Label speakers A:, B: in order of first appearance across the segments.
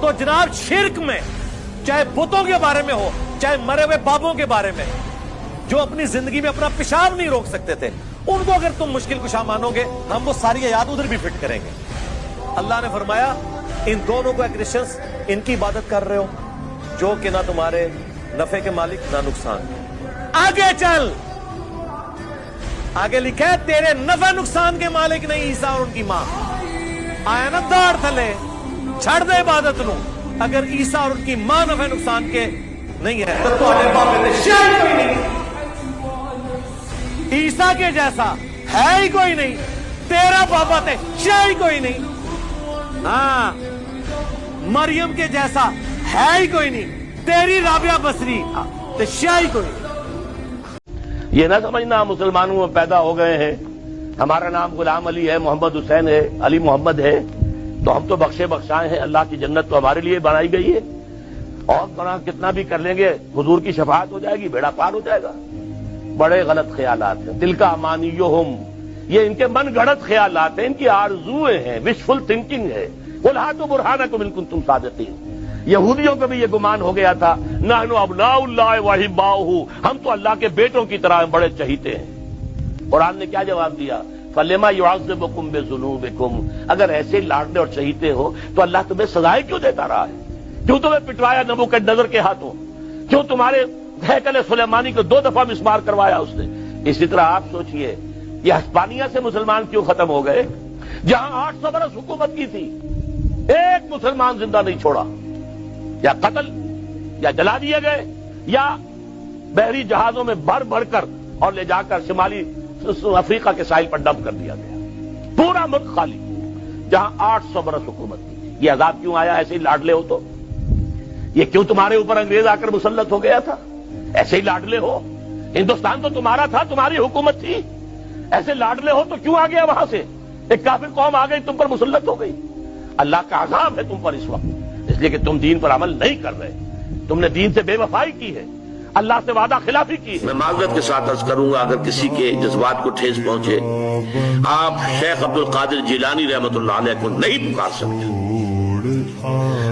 A: तो जनाब शिर्क में, चाहे बुतों के बारे में हो, चाहे मरे हुए बाबों के बारे में, जो अपनी जिंदगी में अपना पेशाब नहीं रोक सकते थे, उनको अगर तुम मुश्किल कुशा मानोगे, हम वो सारी आयात उधर भी फिट करेंगे। अल्लाह ने फरमाया इन दोनों को क्रिश्चियंस इनकी इबादत कर रहे हो जो कि ना तुम्हारे नफे के मालिक ना नुकसान। आगे चल, आगे लिखा है तेरे नफे नुकसान के मालिक नहीं ईसा और उनकी मां। आया ना दाड़ थले, छड़ दे इबादत नू। अगर ईसा और उनकी मां नफे नुकसान के नहीं है तो तुम्हारे बाप शायद कोई नहीं, ईसा के जैसा है ही कोई नहीं, तेरा बाबा थे शायद कोई नहीं, हाँ मरियम के जैसा है ही कोई नहीं, तेरी राबिया बसरी तो शायद कोई नहीं।
B: ये ना समझना मुसलमानों में पैदा हो गए हैं, हमारा नाम गुलाम अली है, मोहम्मद हुसैन है, अली मोहम्मद है, तो हम तो बख्शे बख्शाए हैं, अल्लाह की जन्नत तो हमारे लिए बनाई गई है, और गुनाह कितना भी कर लेंगे हुजूर की शफाअत हो जाएगी, बेड़ा पार हो जाएगा। बड़े गलत ख्यालात हैं, दिल का अमानियोहुम, ये इनके मन गढ़ंत ख्यालात हैं, इनकी आरज़ूएं हैं, विशफुल थिंकिंग है। कुल हातु बुरहानकुम इन कुंतुम सादिकीन। यहूदियों को भी ये गुमान हो गया था, नहनु अब्नाउल्लाह व अहिब्बाउहु, हम तो अल्लाह के बेटों की तरह बड़े चहीते हैं। कुरान ने क्या जवाब दिया? फलेमा युअज़्ज़िबुकुम बिज़ुनूबिकुम, अगर ऐसे लाडले और चहीते हो तो अल्लाह तुम्हें सजाएं क्यों देता रहा है? क्यों तुम्हें पिटवाया नबूकदनेस्सर के हाथों? क्यों तुम्हारे हैकल सुलेमानी को 2 दफा मिस्मार करवाया उसने? इसी तरह आप सोचिए, ये हिस्पानिया से मुसलमान क्यों खत्म हो गए? जहां 800 बरस हुकूमत की थी, एक मुसलमान जिंदा नहीं छोड़ा, या कत्ल या जला दिए गए, या बहरी जहाजों में भर भर कर और ले जाकर शिमाली अफ्रीका के साहिल पर डंप कर दिया गया। पूरा मुल्क खाली, जहां 800 बरस हुकूमत की। ये अजाब क्यों आया? ऐसे ही लाडले हो तो? ये क्यों तुम्हारे ऊपर अंग्रेज आकर मुसल्लत हो गया था? ऐसे ही लाडले हो? हिंदुस्तान तो तुम्हारा था, तुम्हारी हुकूमत थी, ऐसे लाडले हो तो क्यों आ गया वहां से? एक काफिर कौम आ गई, तुम पर मुसल्लत हो गई। अल्लाह का अज़ाब है तुम पर इस वक्त, इसलिए कि तुम दीन पर अमल नहीं कर रहे, तुमने दीन से बेवफाई की है, अल्लाह से वादा खिलाफी की है। मैं माजरत के साथ अर्ज करूंगा अगर किसी के जज्बात को ठेस पहुंचे, आप शेख अब्दुल कादिर जिलानी रहमतुल्लाह अलैह को नहीं पुकार सकते,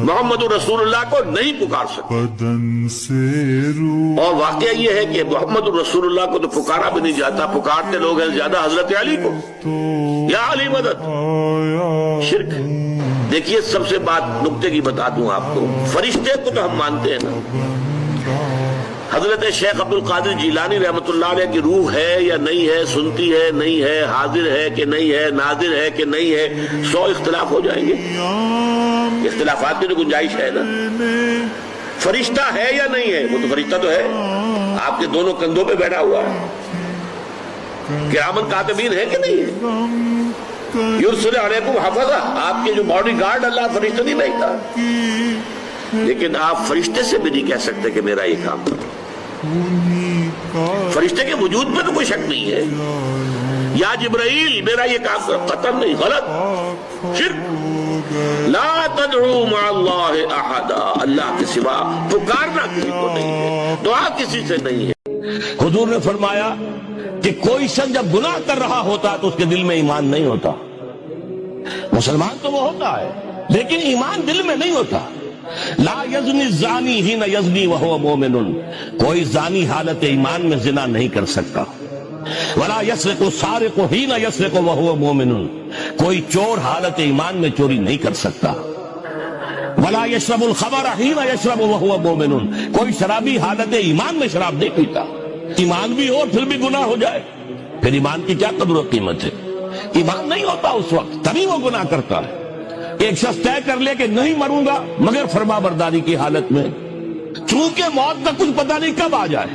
B: मोहम्मद रसूलुल्लाह को नहीं पुकार सकते। और वाकया ये है कि मोहम्मद रसूलुल्लाह को तो पुकारा भी नहीं जाता, पुकारते लोग हैं ज्यादा हजरत अली को, या अली मदद, शिर्क। देखिए सबसे बात नुक्ते की बता दूं आपको, फरिश्ते को तो हम मानते हैं ना, हजरत शेख अब्दुल कादिर जिलानी रहमतुल्लाह अलैह की रूह है या नहीं है, सुनती है नहीं है, हाजिर है कि नहीं है, नाजिर है कि नहीं है, 100 इख्तिलाफ हो जाएंगे। इख्तिलाफात की तो गुंजाइश है ना। फरिश्ता है या नहीं है? वो तो फरिश्ता तो है, आपके दोनों कंधों पे बैठा हुआ है। किरामन कातिबीन है कि नहीं है? युरसिल अलैकुम हफ़ज़ा, आपके जो बॉडी गार्ड अल्लाह फरिश्ता नहीं भेजता, लेकिन आप फरिश्ते से भी नहीं कह सकते कि मेरा ये काम करो। फरिश्ते के वजूद में तो कोई शक नहीं है, या जिब्राइल मेरा ये काम करो, कतल नहीं, गलत, शिर्क। ला तदउ मअल्लाहि अहदा, अल्लाह के सिवा पुकारना किसी को नहीं है, दुआ किसी से नहीं है। हुजूर ने फरमाया कि कोई शख्स जब गुनाह कर रहा होता तो उसके दिल में ईमान नहीं होता। मुसलमान तो वो होता है, लेकिन ईमान दिल में नहीं होता। ला यज़नी ज़ानी हीना यज़नी वहुव मोमिनुन, कोई जानी हालत ईमान में जिना नहीं कर सकता। वला यसरिक़ु सारिक़ु हीना यसरिक़ु वहुव मोमिनुन, कोई चोर हालत ईमान में चोरी नहीं कर सकता। वला यशरबुल ख़मर हीना यशरबु वहुव मोमिनुन, कोई शराबी हालत ईमान में शराब नहीं पीता। ईमान भी हो फिर भी गुनाह हो जाए, फिर ईमान की क्या कदर और कीमत है? ईमान नहीं होता उस वक्त, तभी वो गुनाह करता है। एक शख्स तय कर ले कि नहीं मरूंगा मगर फरमाबरदारी की हालत में, चूंकि मौत का कुछ पता नहीं कब आ जाए,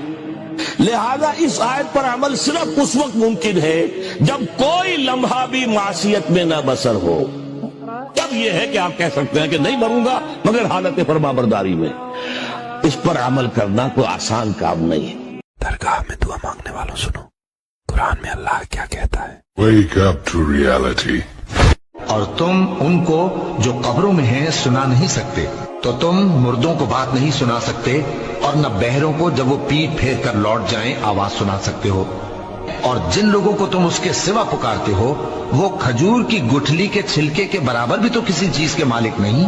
B: लिहाजा इस आयत पर अमल सिर्फ उस वक्त मुमकिन है जब कोई लम्हा भी मासियत में न बसर हो। तब यह है कि आप कह सकते हैं कि नहीं मरूंगा मगर हालत फरमाबरदारी में। इस पर अमल करना कोई आसान काम नहीं है।
C: दरगाह में दुआ मांगने वालों सुनो, कुरान में अल्लाह क्या कहता है?
D: Wake up to reality.
E: और तुम उनको जो कब्रों में हैं सुना नहीं सकते, तो तुम मुर्दों को बात नहीं सुना सकते, और न बहरों को जब वो पीठ फेर कर लौट जाएं आवाज सुना सकते हो। और जिन लोगों को तुम उसके सिवा पुकारते हो वो खजूर की गुठली के छिलके के बराबर भी तो किसी चीज के मालिक नहीं।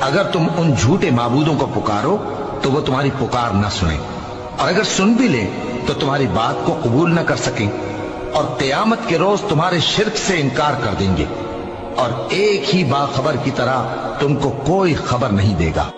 E: अगर तुम उन झूठे माबूदों को पुकारो तो वो तुम्हारी पुकार न सुने, और अगर सुन भी ले तो तुम्हारी बात को कबूल न कर सकें, और क़यामत के रोज तुम्हारे शिर्क से इनकार कर देंगे, और एक ही बाखबर की तरह तुमको कोई खबर नहीं देगा।